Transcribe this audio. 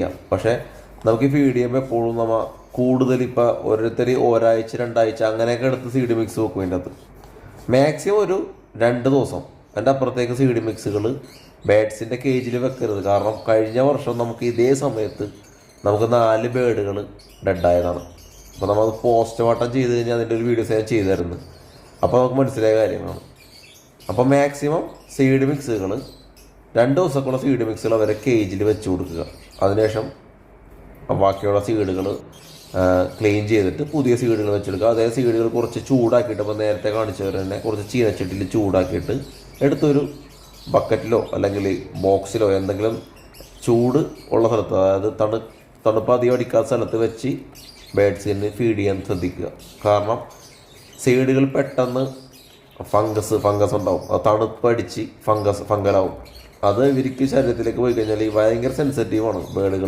ചെയ്യാം. പക്ഷേ നമുക്ക് ഫീഡ് ചെയ്യുമ്പോൾ എപ്പോഴും നമ്മൾ കൂടുതൽ ഇപ്പോൾ ഓരോരുത്തർ ഒരാഴ്ച 2 ആഴ്ച അങ്ങനെയൊക്കെ എടുത്ത് സീഡ് മിക്സ് വെക്കും. അതിൻ്റെ അകത്ത് മാക്സിമം ഒരു 2 ദിവസം അതിൻ്റെ അപ്പുറത്തേക്ക് സീഡ് മിക്സുകൾ ബേഡ്സിൻ്റെ കേജിൽ വെക്കരുത്. കാരണം കഴിഞ്ഞ വർഷം നമുക്ക് ഇതേ സമയത്ത് നമുക്ക് 4 ബേഡുകൾ ഡെഡായതാണ്. അപ്പോൾ നമ്മളത് പോസ്റ്റ്മോർട്ടം ചെയ്ത് കഴിഞ്ഞാൽ അതിൻ്റെ ഒരു വീഡിയോസ് ഞാൻ ചെയ്തായിരുന്നു. അപ്പോൾ നമുക്ക് മനസ്സിലായ കാര്യങ്ങളാണ്. അപ്പോൾ മാക്സിമം സീഡ് മിക്സുകൾ 2 ദിവസമൊക്കെയുള്ള സീഡ് മിക്സുകൾ അവരെ കേജിൽ വെച്ച് കൊടുക്കുക. അതിനുശേഷം ബാക്കിയുള്ള സീഡുകൾ ക്ലീൻ ചെയ്തിട്ട് പുതിയ സീഡുകൾ വെച്ചെടുക്കുക. അതേ സീഡുകൾ കുറച്ച് ചൂടാക്കിയിട്ട്, അപ്പോൾ നേരത്തെ കാണിച്ചവർ തന്നെ കുറച്ച് ചീനച്ചട്ടിയിൽ ചൂടാക്കിയിട്ട് എടുത്തൊരു ബക്കറ്റിലോ അല്ലെങ്കിൽ ബോക്സിലോ എന്തെങ്കിലും ചൂട് ഉള്ള സ്ഥലത്ത്, അതായത് തണുപ്പ് അധികം അടിക്കാത്ത സ്ഥലത്ത് വെച്ച് ബേഡ്സിന് ഫീഡ് ചെയ്യാൻ ശ്രദ്ധിക്കുക. കാരണം സീഡുകൾ പെട്ടെന്ന് ഫംഗസ് ഉണ്ടാവും. അത് തണുപ്പടിച്ച് ഫംഗലാവും. അത് ഇവർക്ക് ശരീരത്തിലേക്ക് പോയി കഴിഞ്ഞാൽ ഭയങ്കര സെൻസിറ്റീവാണ് ബേഡുകൾ.